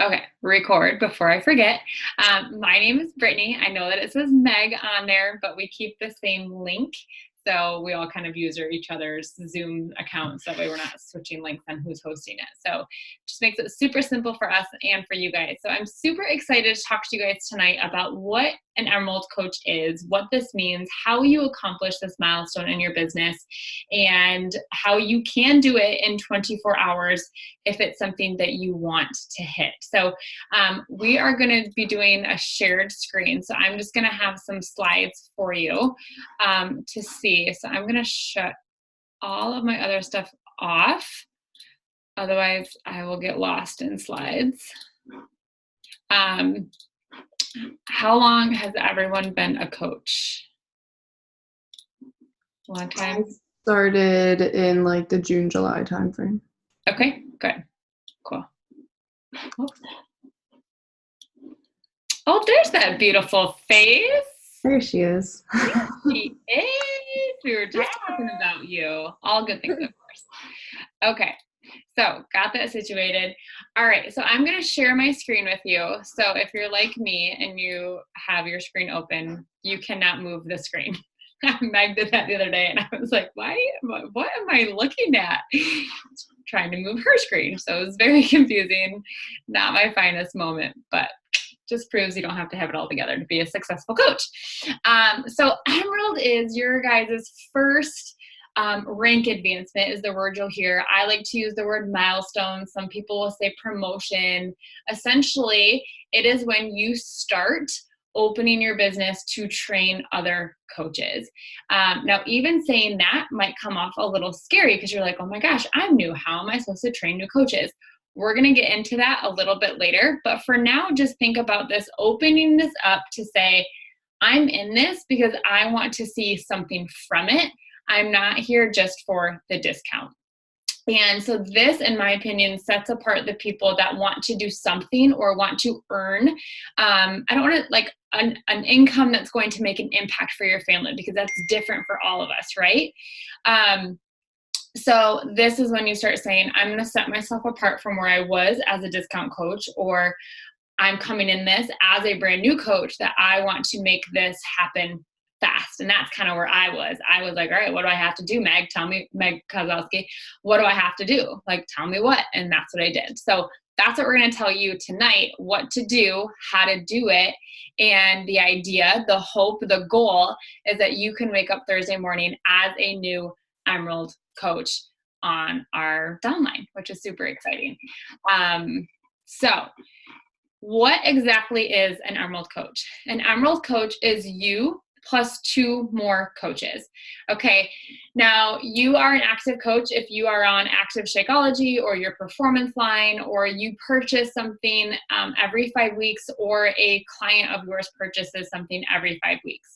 Okay, record before I forget. My name is Brittany. I know that it says Meg on there, but we keep the same link. So we all kind of use each other's Zoom accounts. That way we're not switching links on who's hosting it. So just makes it super simple for us and for you guys. So I'm super excited to talk to you guys tonight about what an Emerald Coach is, what this means, how you accomplish this milestone in your business, and how you can do it in 24 hours if it's something that you want to hit. So we are going to be doing a shared screen. So I'm just going to have some slides for you to see. So I'm going to shut all of my other stuff off. Otherwise, I will get lost in slides. How long has everyone been a coach? A long time? I started in like the June, July timeframe. Okay, good. Cool. Oops. Oh, there's that beautiful face. There she is. She is. We were just talking about you. All good things, of course. Okay, so got that situated. All right, so I'm going to share my screen with you. So if you're like me and you have your screen open, you cannot move the screen. Meg did that the other day, and I was like, what am I looking at? Trying to move her screen. So it was very confusing. Not my finest moment, but just proves you don't have to have it all together to be a successful coach. So Emerald is your guys' first rank advancement is the word you'll hear. I like to use the word milestone. Some people will say promotion. Essentially, it is when you start opening your business to train other coaches. Now, even saying that might come off a little scary because you're like, oh my gosh, I'm new. How am I supposed to train new coaches? We're going to get into that a little bit later. But for now, just think about this, opening this up to say, I'm in this because I want to see something from it. I'm not here just for the discount. And so this, in my opinion, sets apart the people that want to do something or want to earn. I don't want to like an income that's going to make an impact for your family because that's different for all of us, right? So this is when you start saying, I'm going to set myself apart from where I was as a discount coach, or I'm coming in this as a brand new coach that I want to make this happen fast. And that's kind of where I was. I was like, all right, what do I have to do, Meg? Tell me, Meg Kozlowski, what do I have to do? Like, tell me what. And that's what I did. So that's what we're going to tell you tonight, what to do, how to do it. And the idea, the hope, the goal is that you can wake up Thursday morning as a new Emerald coach on our downline, which is super exciting. So what exactly is an Emerald coach? An Emerald coach is you plus two more coaches. Okay, now you are an active coach if you are on Active Shakeology or your performance line, or you purchase something every 5 weeks, or a client of yours purchases something every 5 weeks.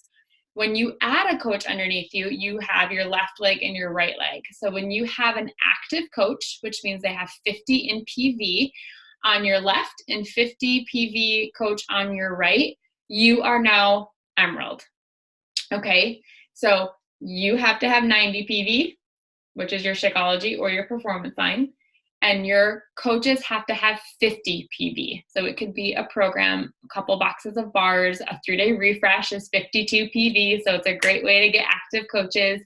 When you add a coach underneath you, you have your left leg and your right leg. So when you have an active coach, which means they have 50 in PV on your left and 50 PV coach on your right, you are now Emerald. Okay, so you have to have 90 PV, which is your Shakeology or your performance line, and your coaches have to have 50 PV. So it could be a program, a couple boxes of bars, a 3-day refresh is 52 PV. So it's a great way to get active coaches.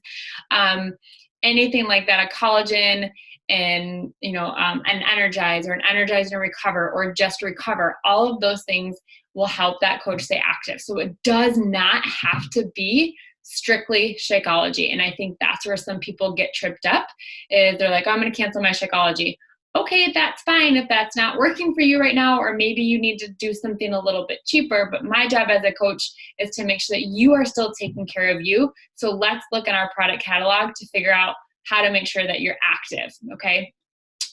Anything like that, a collagen and, an energize or an energize and recover or just recover, all of those things will help that coach stay active. So it does not have to be strictly Shakeology. And I think that's where some people get tripped up is they're like, oh, I'm going to cancel my Shakeology. Okay, that's fine if that's not working for you right now, or maybe you need to do something a little bit cheaper. But my job as a coach is to make sure that you are still taking care of you. So let's look at our product catalog to figure out how to make sure that you're active, okay?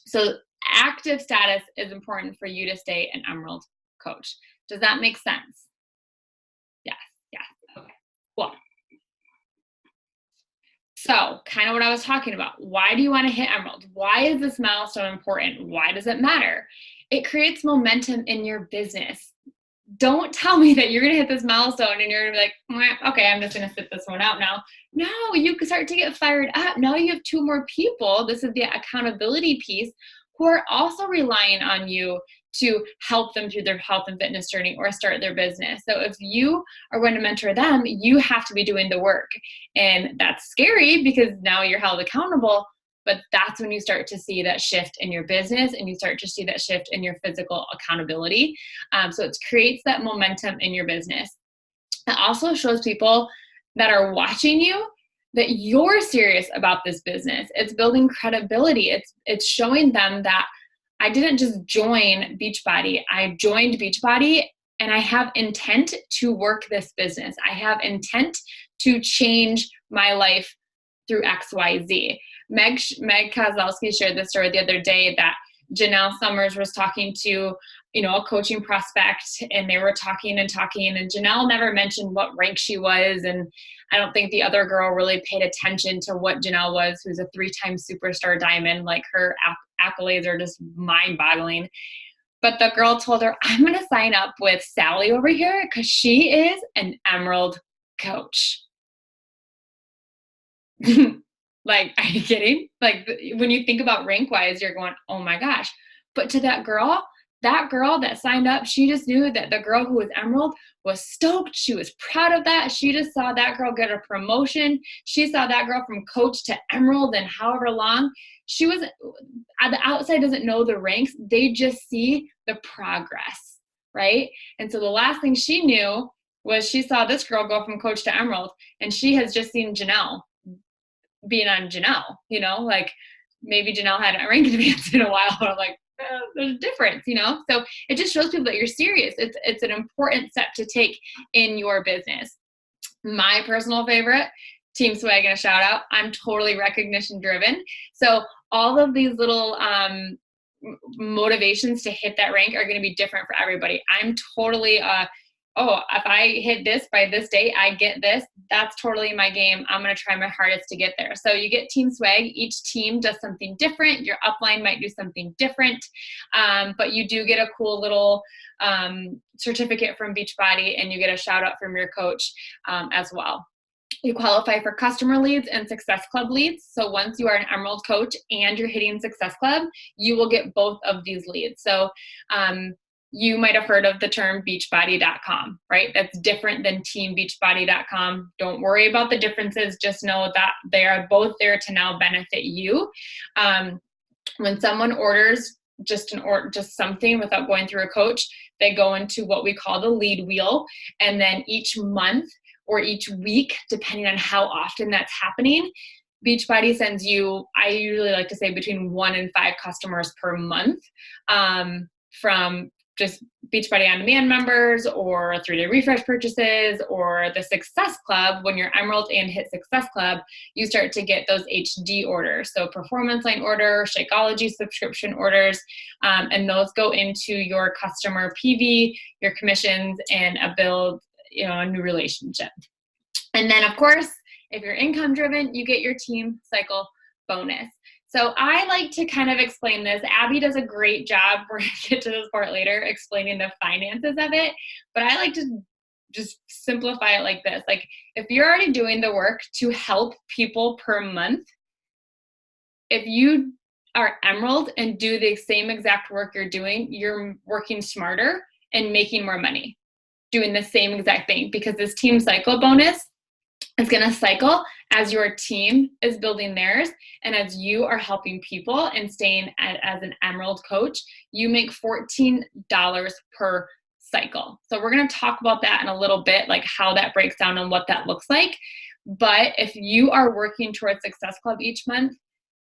So active status is important for you to stay an Emerald coach. Does that make sense? Yes, okay, cool. So kind of what I was talking about. Why do you want to hit Emerald? Why is this milestone important? Why does it matter? It creates momentum in your business. Don't tell me that you're going to hit this milestone and you're going to be like, okay, I'm just going to sit this one out now. No, you can start to get fired up. Now you have two more people. This is the accountability piece who are also relying on you to help them through their health and fitness journey or start their business. So if you are going to mentor them, you have to be doing the work. And that's scary because now you're held accountable, but that's when you start to see that shift in your business and you start to see that shift in your physical accountability. So it creates that momentum in your business. It also shows people that are watching you that you're serious about this business. It's building credibility. It's showing them that I didn't just join Beachbody. I joined Beachbody and I have intent to work this business. I have intent to change my life through XYZ. Meg Kozlowski shared this story the other day that Janelle Summers was talking to, a coaching prospect, and they were talking, and Janelle never mentioned what rank she was. And I don't think the other girl really paid attention to what Janelle was, who's a 3-time superstar diamond. Like, her accolades are just mind boggling. But the girl told her, I'm going to sign up with Sally over here because she is an Emerald coach. Like, are you kidding? Like, when you think about rank wise, you're going, oh my gosh. But to that girl that signed up, she just knew that the girl who was Emerald was stoked. She was proud of that. She just saw that girl get a promotion. She saw that girl from coach to Emerald in however long. She was, the outside doesn't know the ranks. They just see the progress, right? And so the last thing she knew was she saw this girl go from coach to Emerald, and she has just seen Janelle being on Janelle, like maybe Janelle hadn't rank advanced in a while, but I'm like, there's a difference, So it just shows people that you're serious. It's an important step to take in your business. My personal favorite, Team Swag, and a shout out, I'm totally recognition driven. So all of these little motivations to hit that rank are going to be different for everybody. I'm totally if I hit this by this date, I get this. That's totally my game. I'm going to try my hardest to get there. So you get Team Swag. Each team does something different. Your upline might do something different. But you do get a cool little certificate from Beachbody, and you get a shout out from your coach as well. You qualify for customer leads and Success Club leads. So once you are an Emerald coach and you're hitting Success Club, you will get both of these leads. So you might have heard of the term beachbody.com, right? That's different than teambeachbody.com. Don't worry about the differences. Just know that they are both there to now benefit you. When someone orders just something without going through a coach, they go into what we call the lead wheel. And then each month or each week, depending on how often that's happening, Beachbody sends you, I usually like to say, between 1 and 5 customers per month from just Beachbody On Demand members or 3-day refresh purchases or the Success Club. When you're Emerald and hit Success Club, you start to get those HD orders. So Performance Line order, Shakeology subscription orders, and those go into your customer PV, your commissions, and a new relationship. And then, of course, if you're income driven, you get your team cycle bonus. So I like to kind of explain this. Abby does a great job. We're going to get to this part later, explaining the finances of it. But I like to just simplify it like this. Like, if you're already doing the work to help people per month, if you are Emerald and do the same exact work you're doing, you're working smarter and making more money doing the same exact thing, because this team cycle bonus is going to cycle as your team is building theirs, and as you are helping people and staying as an Emerald coach, you make $14 per cycle. So we're going to talk about that in a little bit, like how that breaks down and what that looks like. But if you are working towards Success Club each month,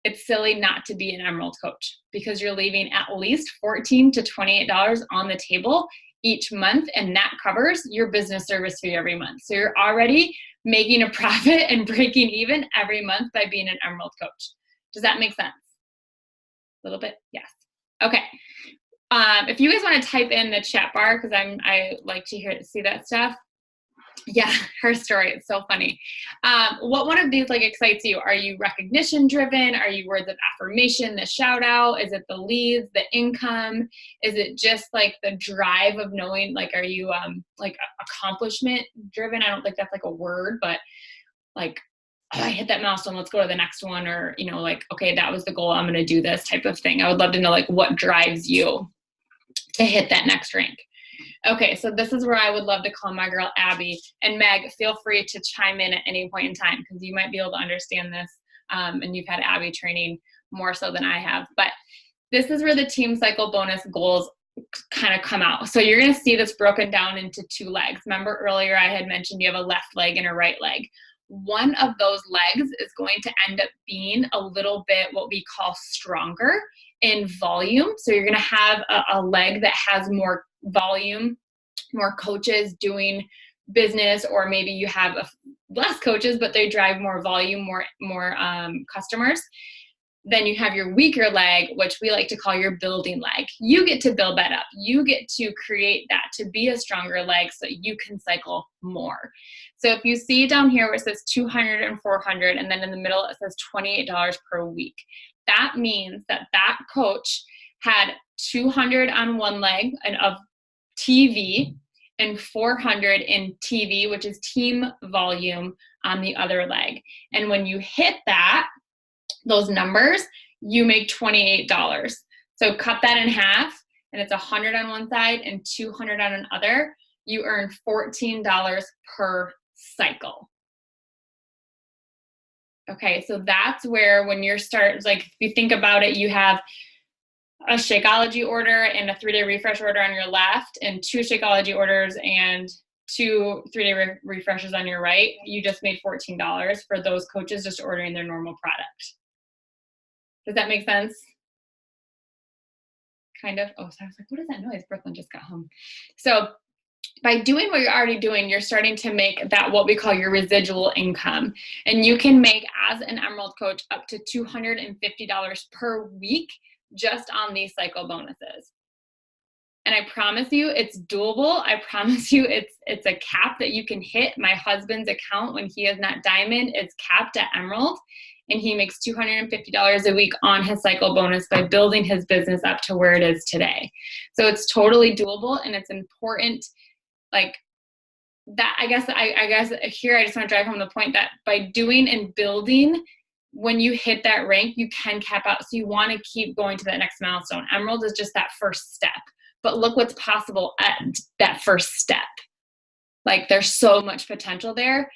it's silly not to be an Emerald coach, because you're leaving at least $14 to $28 on the table each month, and that covers your business service fee every month. So you're already making a profit and breaking even every month by being an Emerald coach. Does that make sense? A little bit? Yes. Okay. If you guys want to type in the chat bar, because I like to see that stuff. Yeah, her story. It's so funny. What one of these excites you? Are you recognition driven? Are you words of affirmation, the shout out? Is it the leads, the income? Is it just the drive of knowing, are you accomplishment driven? I don't think that's a word, but oh, I hit that milestone, let's go to the next one. Or, you know, like, okay, that was the goal, I'm going to do this type of thing. I would love to know like what drives you to hit that next rank. Okay, so this is where I would love to call my girl Abby. And Meg, feel free to chime in at any point in time, because you might be able to understand this, and you've had Abby training more so than I have. But this is where the team cycle bonus goals kind of come out. So you're going to see this broken down into 2 legs. Remember earlier I had mentioned you have a left leg and a right leg. One of those legs is going to end up being a little bit what we call stronger in volume. So you're going to have a leg that has more volume, more coaches doing business, or maybe you have less coaches, but they drive more volume, more customers. Then you have your weaker leg, which we like to call your building leg. You get to build that up. You get to create that to be a stronger leg so you can cycle more. So if you see down here where it says 200 and 400, and then in the middle it says $28 per week, that means that that coach had 200 on one leg of TV and 400 in TV, which is team volume, on the other leg. And when you hit those numbers, you make $28. So cut that in half, and it's 100 on one side and 200 on another. You earn $14 per cycle. Okay, so that's where when you're like if you think about it, you have a Shakeology order and a 3-day refresh order on your left, and 2 Shakeology orders and 2 3-day refreshes on your right. You just made $14 for those coaches just ordering their normal product. Does that make sense? Kind of. Oh, so I was like, what is that noise? Brooklyn just got home. So by doing what you're already doing, you're starting to make that what we call your residual income. And you can make, as an Emerald coach, up to $250 per week just on these cycle bonuses. And I promise you it's doable. I promise you it's a cap that you can hit. My husband's account, when he is not diamond, is capped at Emerald. And he makes $250 a week on his cycle bonus by building his business up to where it is today. So it's totally doable, and it's important. Like that, I guess here I just want to drive home the point that by doing and building, when you hit that rank, you can cap out. So you want to keep going to that next milestone. Emerald is just that first step. But look what's possible at that first step. Like there's so much potential there,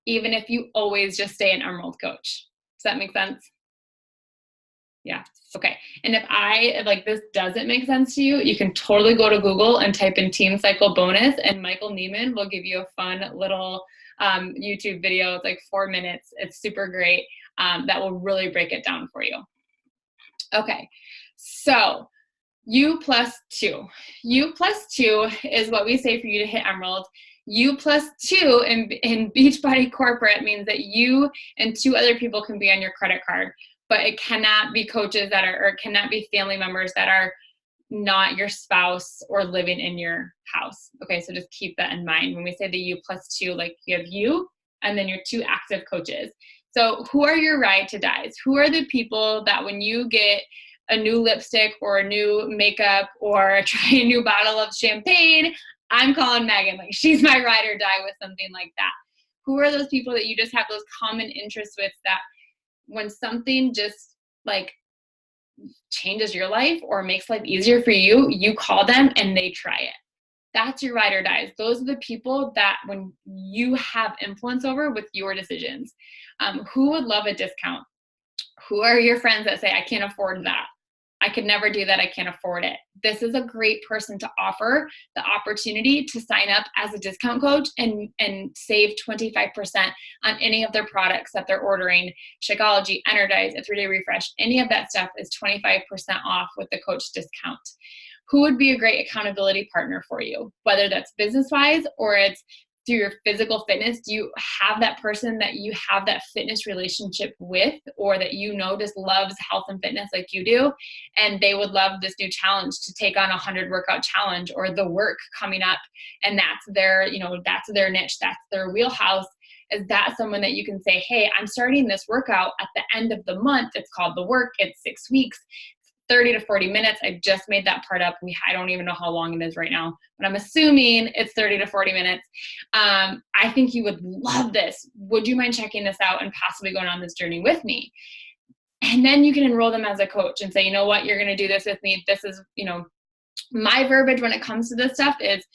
even if you always just stay an Emerald coach. Does that make sense? Yeah. Okay. And if this doesn't make sense to you, you can totally go to Google and type in Team Cycle Bonus, and Michael Neiman will give you a fun little YouTube video. It's like 4 minutes. It's super great. That will really break it down for you. Okay. So U plus 2. U plus 2 is what we say for you to hit Emerald. U plus 2 in Beachbody Corporate means that you and 2 other people can be on your credit card, but it cannot be coaches or it cannot be family members that are not your spouse or living in your house. Okay, so just keep that in mind. When we say the U plus 2, like you have you and then your 2 active coaches. So who are your ride to dies? Who are the people that when you get a new lipstick or a new makeup or try a new bottle of champagne, I'm calling Megan, like she's my ride or die with something like that? Who are those people that you just have those common interests with, that when something just like changes your life or makes life easier for you, you call them and they try it? That's your ride or dies. Those are the people that when you have influence over with your decisions. Who would love a discount? Who are your friends that say, I can't afford that? I could never do that. I can't afford it. This is a great person to offer the opportunity to sign up as a discount coach and save 25% on any of their products that they're ordering. Shakeology, Energize, a 3-day refresh, any of that stuff is 25% off with the coach discount. Who would be a great accountability partner for you? Whether that's business-wise or it's through your physical fitness. Do you have that person that you have that fitness relationship with, or that you know just loves health and fitness like you do, and they would love this new challenge to take on a 100 workout challenge or the work coming up, and that's their niche, that's their wheelhouse? Is that someone that you can say, hey, I'm starting this workout at the end of the month. It's called The Work. It's 6 weeks. 30 to 40 minutes. I just made that part up. I don't even know how long it is right now, but I'm assuming it's 30 to 40 minutes. I think you would love this. Would you mind checking this out and possibly going on this journey with me? And then you can enroll them as a coach and say, you know what, you're going to do this with me. This is, my verbiage when it comes to this stuff is,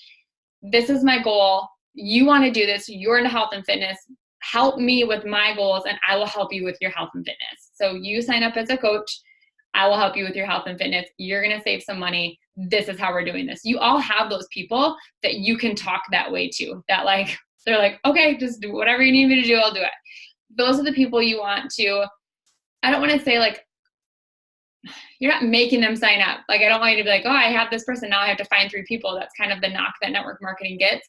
this is my goal. You want to do this. You're into health and fitness. Help me with my goals and I will help you with your health and fitness. So you sign up as a coach. I will help you with your health and fitness. You're going to save some money. This is how we're doing this. You all have those people that you can talk that way to, that they're like, okay, just do whatever you need me to do. I'll do it. Those are the people you want to, I don't want to say you're not making them sign up. I don't want you to be like, oh, I have this person. Now I have to find 3 people. That's kind of the knock that network marketing gets.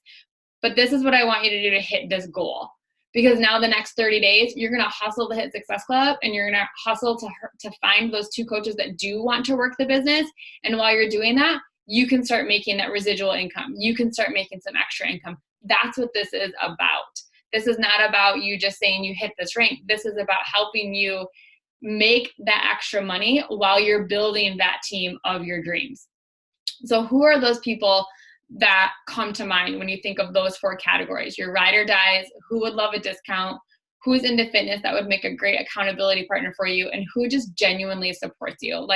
But this is what I want you to do to hit this goal. Because now the next 30 days, you're going to hustle to hit Success Club and you're going to hustle to find those 2 coaches that do want to work the business. And while you're doing that, you can start making that residual income. You can start making some extra income. That's what this is about. This is not about you just saying you hit this rank. This is about helping you make that extra money while you're building that team of your dreams. So who are those people that come to mind when you think of those 4 categories? Your ride or dies, who would love a discount, who's into fitness that would make a great accountability partner for you, and who just genuinely supports you.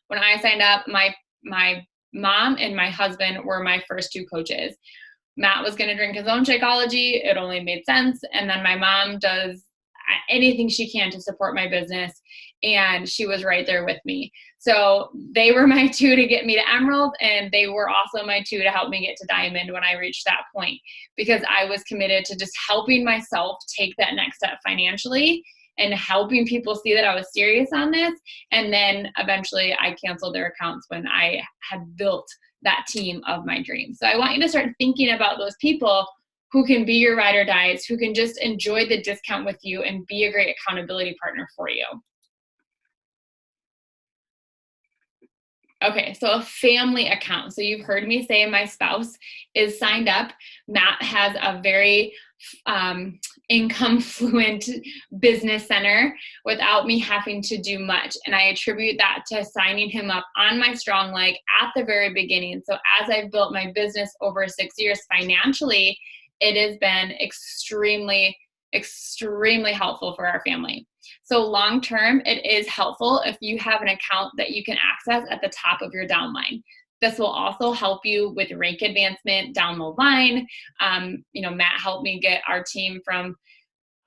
When I signed up, my mom and my husband were my first 2 coaches. Matt was going to drink his own Shakeology. It only made sense. And then my mom does anything she can to support my business. And she was right there with me. So they were my 2 to get me to Emerald. And they were also my 2 to help me get to Diamond when I reached that point, because I was committed to just helping myself take that next step financially and helping people see that I was serious on this. And then eventually I canceled their accounts when I had built that team of my dreams. So I want you to start thinking about those people who can be your ride or dies, who can just enjoy the discount with you and be a great accountability partner for you. Okay, so a family account. So you've heard me say my spouse is signed up. Matt has a very income fluent business center without me having to do much. And I attribute that to signing him up on my strong leg at the very beginning. So as I've built my business over 6 years financially, it has been extremely, extremely helpful for our family. So long term, it is helpful if you have an account that you can access at the top of your downline. This will also help you with rank advancement down the line. Matt helped me get our team from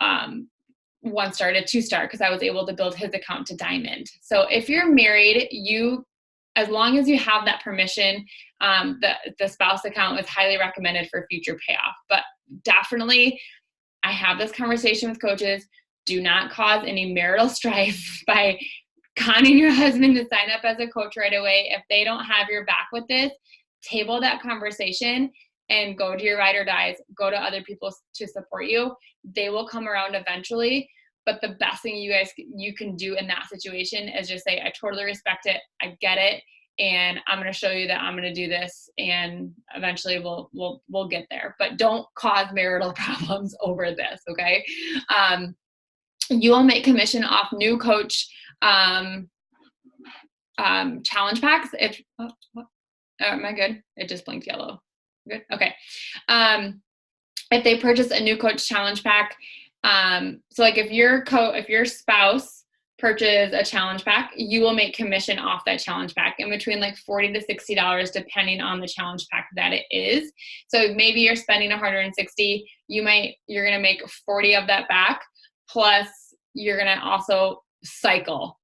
1-star to 2-star because I was able to build his account to Diamond. So if you're married, as long as you have that permission, the spouse account is highly recommended for future payoff. But definitely, I have this conversation with coaches. Do not cause any marital strife by conning your husband to sign up as a coach right away. If they don't have your back with this, table that conversation and go to your ride or dies. Go to other people to support you. They will come around eventually. But the best thing you can do in that situation is just say, I totally respect it. I get it. And I'm going to show you that I'm going to do this. And eventually we'll get there. But don't cause marital problems over this. Okay. You will make commission off new coach challenge packs. Am I good? It just blinked yellow. Good. Okay. If they purchase a new coach challenge pack, so if your spouse purchase a challenge pack, you will make commission off that challenge pack in between $40 to $60, depending on the challenge pack that it is. So maybe you're spending $160, you're going to make 40 of that back, plus you're going to also cycle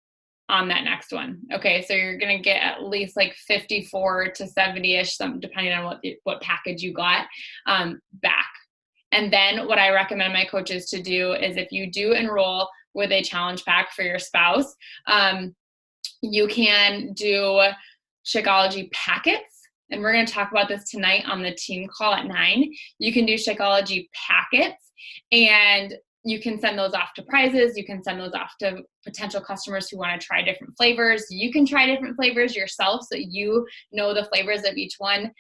on that next one. Okay. So you're going to get at least 54 to 70-ish, depending on what package you got, back. And then what I recommend my coaches to do is if you do enroll with a challenge pack for your spouse, you can do Shakeology packets. And we're going to talk about this tonight on the team call at 9. You can do Shakeology packets and you can send those off to prizes. You can send those off to potential customers who want to try different flavors. You can try different flavors yourself so you know the flavors of each one.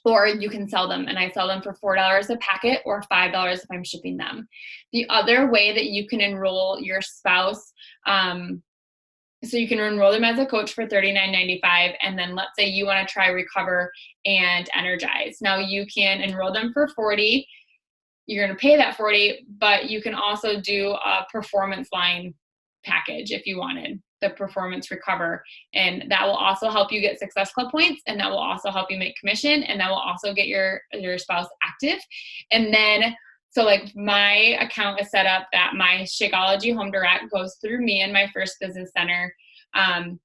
Or you can sell them, and I sell them for $4 a packet or $5 if I'm shipping them. The other way that you can enroll your spouse So you can enroll them as a coach for $39.95, and then let's say you want to try Recover and Energize. Now you can enroll them for $40. You're going to pay that $40, but you can also do a performance line package if you wanted, the Performance Recover, and that will also help you get Success Club points, and that will also help you make commission, and that will also get your spouse active. And then so like my account is set up that my Shakeology Home Direct goes through me and my first business center. I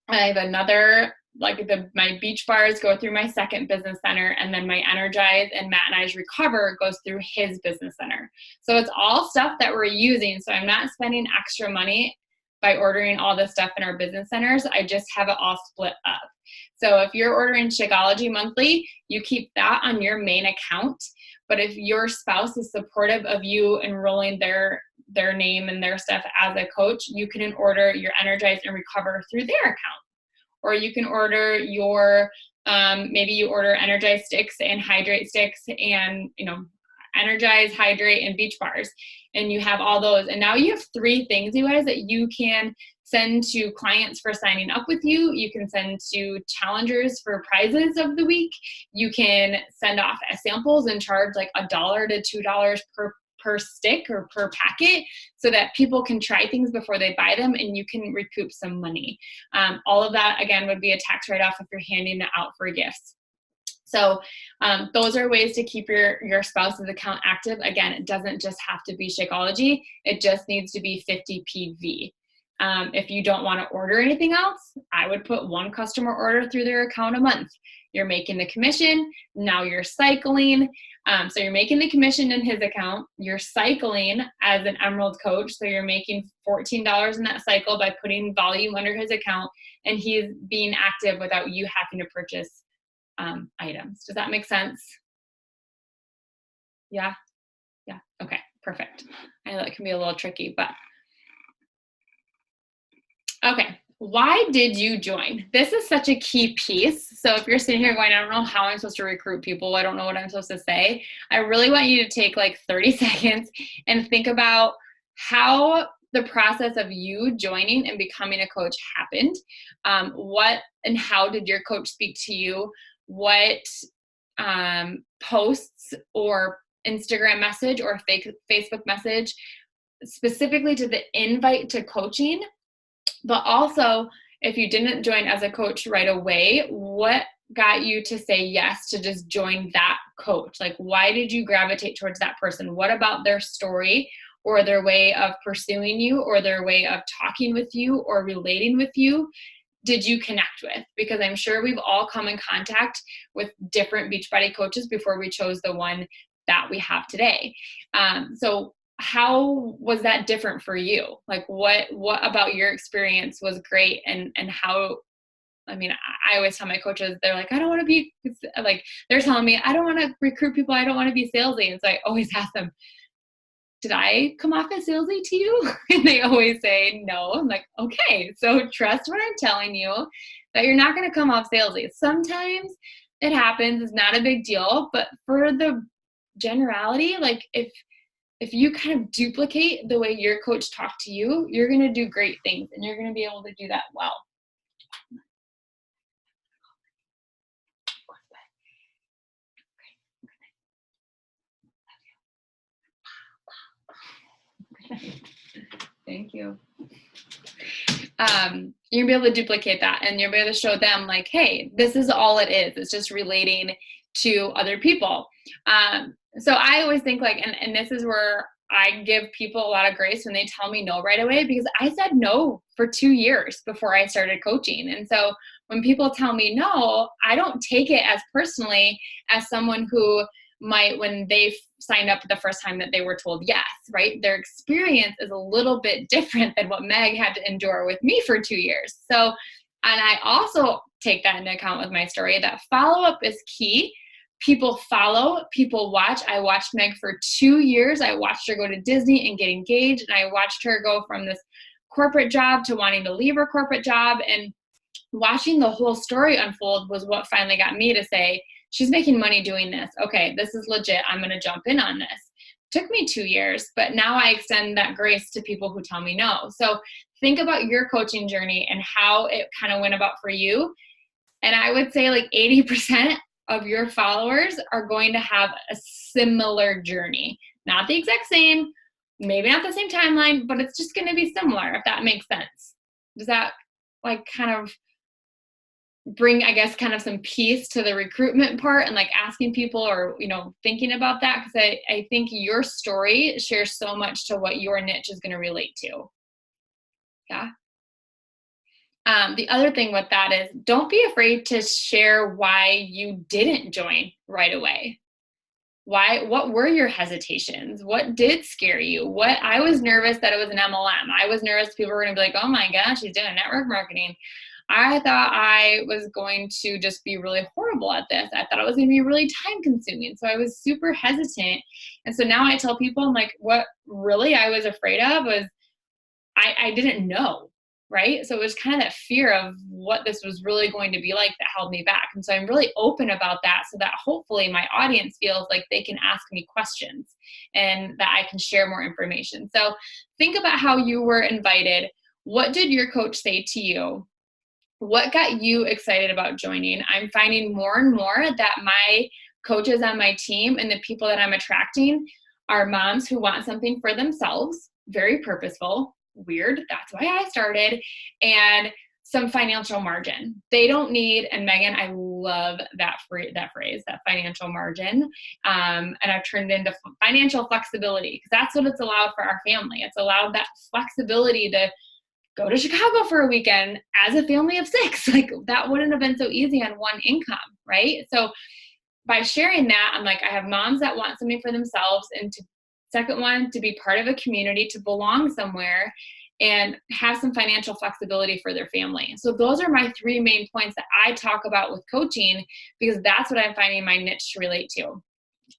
have another, like my beach bars go through my second business center, and then my Energize and Matt and I's Recover goes through his business center. So it's all stuff that we're using. So I'm not spending extra money by ordering all this stuff in our business centers. I just have it all split up. So if you're ordering Shakeology monthly, you keep that on your main account. But if your spouse is supportive of you enrolling their name and their stuff as a coach, you can order your Energize and Recover through their account. Or you can order your, maybe you order Energize sticks and Hydrate sticks and, Energize, Hydrate, and beach bars. And you have all those. And now you have 3 things, you guys, that you can send to clients for signing up with you. You can send to challengers for prizes of the week. You can send off samples and charge like $1 to $2 per stick or per packet so that people can try things before they buy them and you can recoup some money. All of that, again, would be a tax write-off if you're handing it out for gifts. So those are ways to keep your spouse's account active. Again, it doesn't just have to be Shakeology. It just needs to be 50 PV. If you don't want to order anything else, I would put 1 customer order through their account a month. You're making the commission. Now you're cycling. So you're making the commission in his account. You're cycling as an Emerald coach. So you're making $14 in that cycle by putting volume under his account, and he's being active without you having to purchase items. Does that make sense? Yeah? Yeah. Okay, perfect. I know that can be a little tricky, but okay. Why did you join? This is such a key piece. So if you're sitting here going, I don't know how I'm supposed to recruit people, I don't know what I'm supposed to say, I really want you to take like 30 seconds and think about how the process of you joining and becoming a coach happened. What and how did your coach speak to you? What posts or Instagram message or Facebook message specifically to the invite to coaching? But also, if you didn't join as a coach right away, what got you to say yes to just join that coach? Like, why did you gravitate towards that person? What about their story or their way of pursuing you or their way of talking with you or relating with you did you connect with? Because I'm sure we've all come in contact with different Beachbody coaches before we chose the one that we have today. So how was that different for you? Like what about your experience was great and how, I mean, I always tell my coaches, they're like, I don't want to be like, they're telling me, I don't want to recruit people. I don't want to be salesy. And so I always ask them, did I come off as salesy to you? And they always say no. I'm like, okay, so trust what I'm telling you, that you're not going to come off salesy. Sometimes it happens. It's not a big deal. But for the generality, like if you kind of duplicate the way your coach talked to you, you're going to do great things and you're going to be able to do that well. Thank you. You'll be able to duplicate that and you'll be able to show them like, hey, this is all it is. It's just relating to other people. So I always think like, and this is where I give people a lot of grace when they tell me no right away, because I said no for 2 years before I started coaching. And so when people tell me no, I don't take it as personally as someone who might when they signed up the first time that they were told yes, right? Their experience is a little bit different than what Meg had to endure with me for 2 years. So, and I also take that into account with my story, that follow-up is key. People follow, people watch. I watched Meg for 2 years. I watched her go to Disney and get engaged. And I watched her go from this corporate job to wanting to leave her corporate job. And watching the whole story unfold was what finally got me to say, she's making money doing this. Okay, this is legit. I'm going to jump in on this. Took me 2 years, but now I extend that grace to people who tell me no. So think about your coaching journey and how it kind of went about for you. And I would say like 80% of your followers are going to have a similar journey. Not the exact same, maybe not the same timeline, but it's just going to be similar, if that makes sense. Does that like kind of bring, I guess, kind of some peace to the recruitment part and like asking people or, you know, thinking about that? Because I think your story shares so much to what your niche is going to relate to. Yeah. The other thing with that is don't be afraid to share why you didn't join right away. What were your hesitations? What did scare you? I was nervous that it was an MLM. I was nervous people were going to be like, oh my gosh, she's doing network marketing. I thought I was going to just be really horrible at this. I thought it was going to be really time consuming. So I was super hesitant. And so now I tell people, I'm like, what really I was afraid of was I didn't know. Right? So it was kind of that fear of what this was really going to be like that held me back. And so I'm really open about that so that hopefully my audience feels like they can ask me questions and that I can share more information. So think about how you were invited. What did your coach say to you? What got you excited about joining? I'm finding more and more that my coaches on my team and the people that I'm attracting are moms who want something for themselves, very purposeful. Weird. That's why I started. And some financial margin. They don't need, and Megan, I love that phrase, that financial margin. And I've turned it into financial flexibility because that's what it's allowed for our family. It's allowed that flexibility to go to Chicago for a weekend as a family of 6. Like that wouldn't have been so easy on one income, right? So by sharing that, I'm like, I have moms that want something for themselves, and second one, to be part of a community, to belong somewhere and have some financial flexibility for their family. So those are my 3 main points that I talk about with coaching because that's what I'm finding my niche to relate to.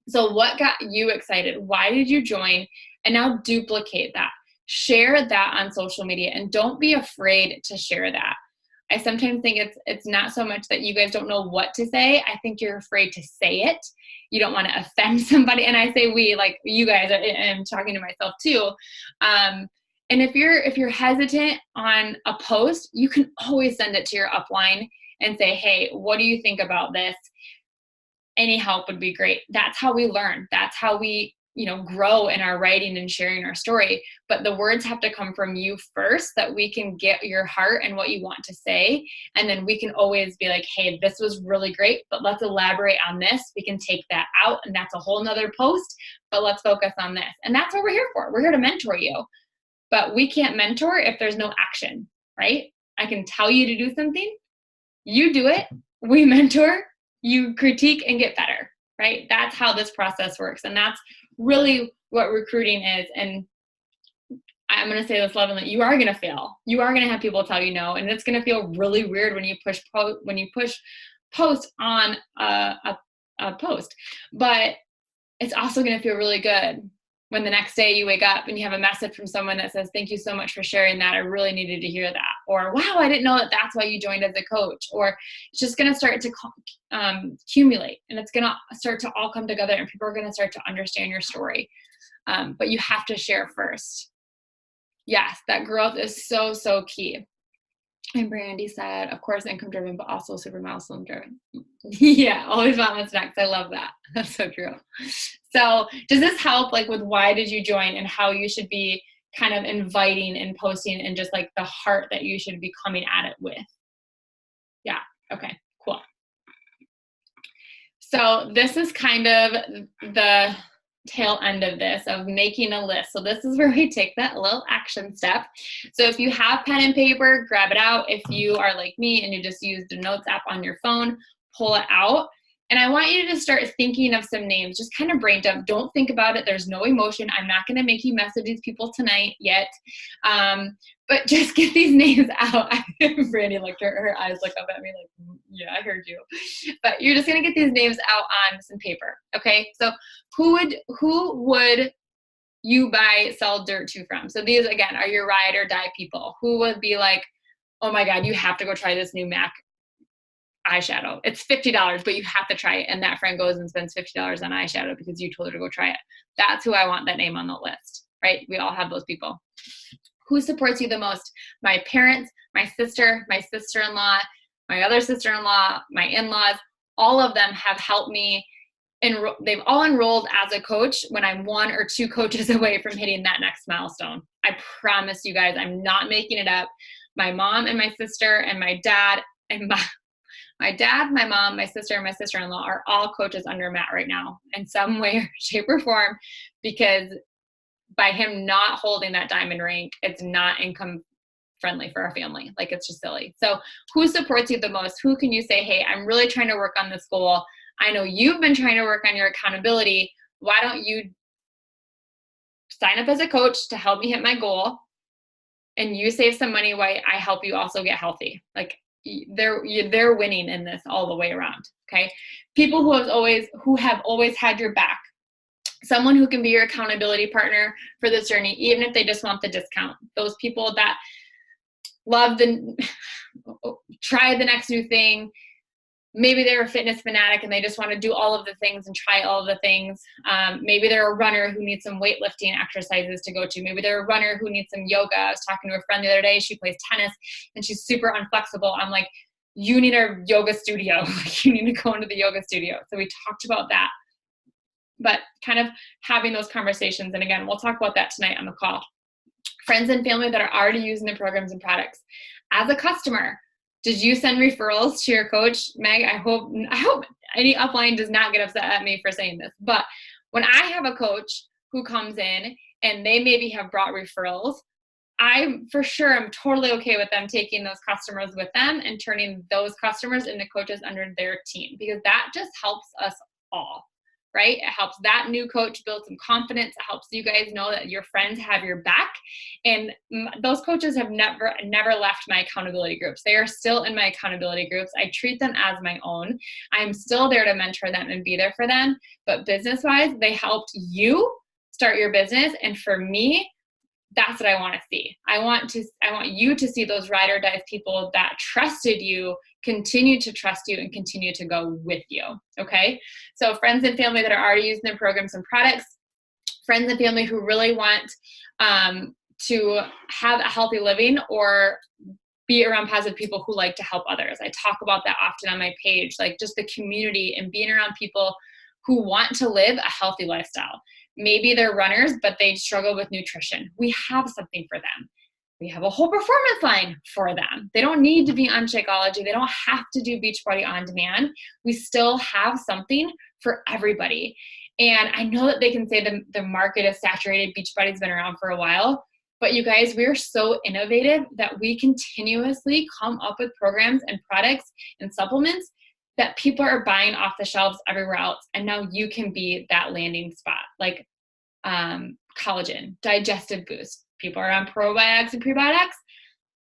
So what got you excited? Why did you join? And now duplicate that. Share that on social media and don't be afraid to share that. I sometimes think it's not so much that you guys don't know what to say. I think you're afraid to say it. You don't want to offend somebody. And I say we, like you guys, and I'm talking to myself too. And if you're hesitant on a post, you can always send it to your upline and say, hey, what do you think about this? Any help would be great. That's how we learn. That's how we, grow in our writing and sharing our story. But the words have to come from you first, that we can get your heart and what you want to say. And then we can always be like, hey, this was really great, but let's elaborate on this. We can take that out and that's a whole nother post, but let's focus on this. And that's what we're here for. We're here to mentor you, but we can't mentor if there's no action, right? I can tell you to do something, you do it, we mentor, you critique and get better, right? That's how this process works. And that's really what recruiting is. And I'm going to say this lovingly, you are going to fail. You are going to have people tell you no. And it's going to feel really weird when you push post on a post, but it's also going to feel really good when the next day you wake up and you have a message from someone that says, thank you so much for sharing that. I really needed to hear that. Or, wow, I didn't know that that's why you joined as a coach. Or it's just going to start to accumulate, and it's going to start to all come together, and people are going to start to understand your story. But you have to share first. Yes, that growth is so, so key. And Brandy said, of course, income driven, but also super milestone driven. Yeah, always want what's next. I love that. That's so true. So does this help, like, with why did you join and how you should be kind of inviting and posting and just like the heart that you should be coming at it with? Yeah. Okay, cool. So this is kind of the tail end of this, of making a list. So this is where we take that little action step. So if you have pen and paper, grab it out. If you are like me and you just use the notes app on your phone, pull it out. And I want you to just start thinking of some names, just kind of brain dump. Don't think about it. There's no emotion. I'm not going to make you message these people tonight yet. But just get these names out. Brandy looked, her eyes look up at me like, yeah, I heard you. But you're just going to get these names out on some paper. Okay. So who would you sell dirt to from? So these, again, are your ride or die people. Who would be like, oh my God, you have to go try this new MAC eyeshadow. It's $50, but you have to try it. And that friend goes and spends $50 on eyeshadow because you told her to go try it. That's who I want that name on the list, right? We all have those people. Who supports you the most? My parents, my sister, my sister-in-law, my other sister-in-law, my in-laws, all of them have helped me. They've all enrolled as a coach when I'm 1 or 2 coaches away from hitting that next milestone. I promise you guys, I'm not making it up. My mom and my sister and my dad and my dad, my mom, my sister, and my sister-in-law are all coaches under Matt right now in some way, shape, or form, because by him not holding that diamond rank, it's not income friendly for our family. Like, it's just silly. So who supports you the most? Who can you say, hey, I'm really trying to work on this goal. I know you've been trying to work on your accountability. Why don't you sign up as a coach to help me hit my goal? And you save some money while I help you also get healthy. Like, they're winning in this all the way around. Okay. People who have always had your back. Someone who can be your accountability partner for this journey, even if they just want the discount. Those people that love try the next new thing. Maybe they're a fitness fanatic and they just want to do all of the things and try all of the things. Maybe they're a runner who needs some weightlifting exercises to go to. Maybe they're a runner who needs some yoga. I was talking to a friend the other day. She plays tennis and she's super unflexible. I'm like, you need a yoga studio. You need to go into the yoga studio. So we talked about that. But kind of having those conversations. And again, we'll talk about that tonight on the call. Friends and family that are already using the programs and products. As a customer, did you send referrals to your coach, Meg? I hope any upline does not get upset at me for saying this. But when I have a coach who comes in and they maybe have brought referrals, I for sure am totally okay with them taking those customers with them and turning those customers into coaches under their team, because that just helps us all. Right? It helps that new coach build some confidence. It helps you guys know that your friends have your back. And those coaches have never left my accountability groups. They are still in my accountability groups. I treat them as my own. I'm still there to mentor them and be there for them. But business-wise, they helped you start your business. And for me, that's what I want to see. I want you to see those ride or die people that trusted you, continue to trust you, and continue to go with you. Okay. So friends and family that are already using their programs and products, friends and family who really want to have a healthy living or be around positive people who like to help others. I talk about that often on my page, like just the community and being around people who want to live a healthy lifestyle. Maybe they're runners, but they struggle with nutrition. We have something for them. We have a whole performance line for them. They don't need to be on Shakeology. They don't have to do Beachbody on demand. We still have something for everybody. And I know that they can say the market is saturated. Beachbody's been around for a while. But you guys, we're so innovative that we continuously come up with programs and products and supplements that people are buying off the shelves everywhere else. And now you can be that landing spot, like collagen, digestive boost. People are on probiotics and prebiotics.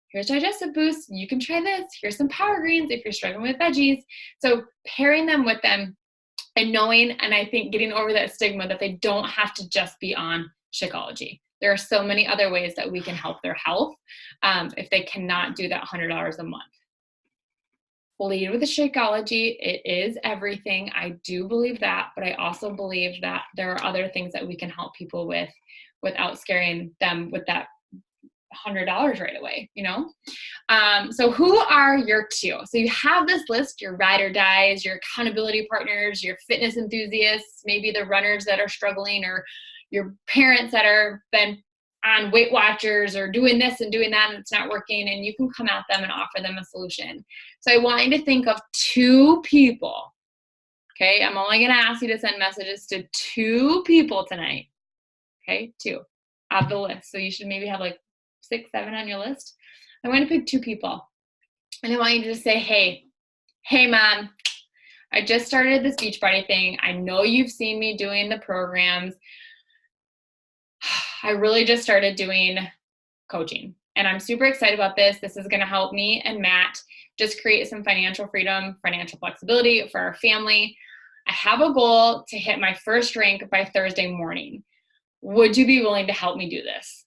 Here's digestive boost. You can try this. Here's some power greens if you're struggling with veggies. So pairing them with them and knowing, and I think getting over that stigma that they don't have to just be on Shakeology. There are so many other ways that we can help their health if they cannot do that $100 a month. Lead with the Shakeology. It is everything. I do believe that, but I also believe that there are other things that we can help people with without scaring them with that $100 right away, you know? So who are your 2? So you have this list, your ride or dies, your accountability partners, your fitness enthusiasts, maybe the runners that are struggling, or your parents that are been on Weight Watchers or doing this and doing that and it's not working, and you can come at them and offer them a solution. So I want you to think of 2 people. Okay, I'm only going to ask you to send messages to 2 people tonight. Okay, 2 of the list. So you should maybe have like 6, 7 on your list. I want to pick 2 people. And I want you to just say, hey mom, I just started this Beachbody thing. I know you've seen me doing the programs. I really just started doing coaching and I'm super excited about this. This is going to help me and Matt just create some financial freedom, financial flexibility for our family. I have a goal to hit my first rank by Thursday morning. Would you be willing to help me do this?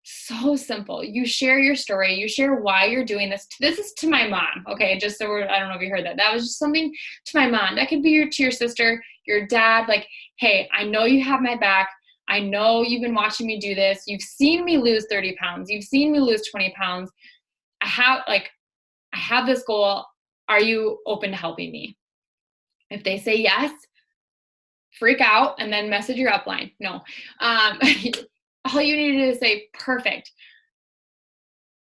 So simple. You share your story. You share why you're doing this. This is to my mom. Okay. Just so I don't know if you heard that. That was just something to my mom. That could be to your sister, your dad. Like, hey, I know you have my back. I know you've been watching me do this. You've seen me lose 30 pounds. You've seen me lose 20 pounds. I have this goal. Are you open to helping me? If they say yes, freak out and then message your upline. No. All you need to do is say, perfect.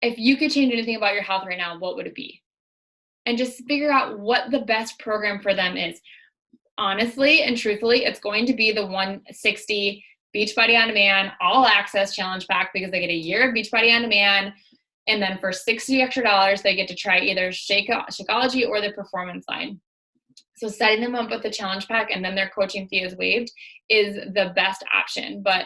If you could change anything about your health right now, what would it be? And just figure out what the best program for them is. Honestly and truthfully, it's going to be the 160 Beachbody On Demand All Access Challenge Pack, because they get a year of Beachbody On Demand. And then for $60 extra, they get to try either Shakeology or the Performance line. So setting them up with the challenge pack and then their coaching fee is waived is the best option. But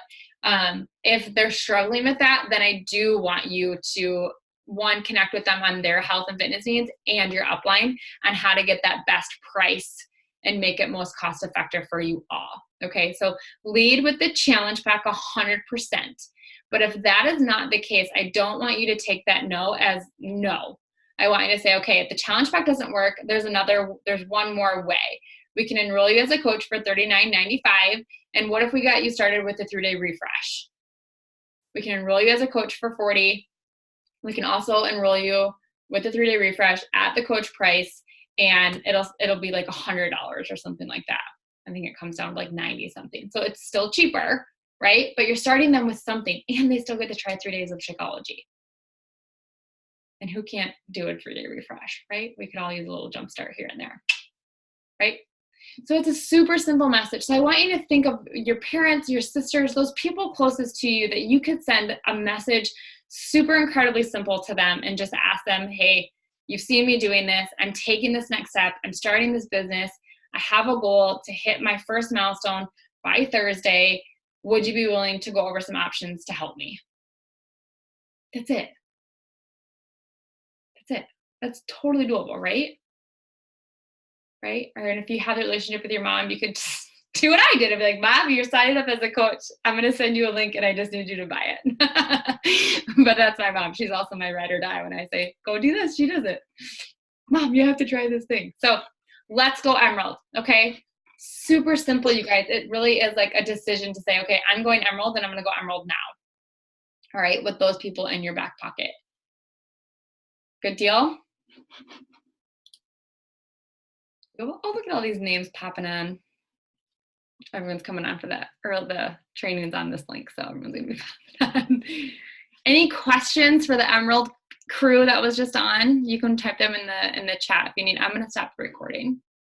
if they're struggling with that, then I do want you to, one, connect with them on their health and fitness needs and your upline on how to get that best price and make it most cost effective for you all. Okay, so lead with the challenge pack 100%. But if that is not the case, I don't want you to take that no as no. I want you to say, okay, if the challenge pack doesn't work, there's one more way. We can enroll you as a coach for $39.95. And what if we got you started with a 3-day refresh? We can enroll you as a coach for $40. We can also enroll you with a 3-day refresh at the coach price, and it'll be like $100 or something like that. I think it comes down to like 90 something. So it's still cheaper, right? But you're starting them with something, and they still get to try 3 days of Shakeology. And who can't do a 3-day refresh, right? We could all use a little jump start here and there, right? So it's a super simple message. So I want you to think of your parents, your sisters, those people closest to you that you could send a message super incredibly simple to them and just ask them, hey, you've seen me doing this. I'm taking this next step. I'm starting this business. I have a goal to hit my first milestone by Thursday. Would you be willing to go over some options to help me? That's it. That's it. That's totally doable, right? Right? Or if you have a relationship with your mom, you could just do what I did and be like, Mom, you're signing up as a coach. I'm going to send you a link and I just need you to buy it. But that's my mom. She's also my ride or die. When I say, go do this, she does it. Mom, you have to try this thing. So let's go Emerald. Okay. Super simple, you guys. It really is like a decision to say, okay, I'm going Emerald and I'm going to go Emerald now. All right. With those people in your back pocket. Good deal? Oh, look at all these names popping on. Everyone's coming on for that, or the training's on this link, so everyone's going to be popping on. Any questions for the Emerald crew that was just on? You can type them in the chat if you need. I'm going to stop the recording.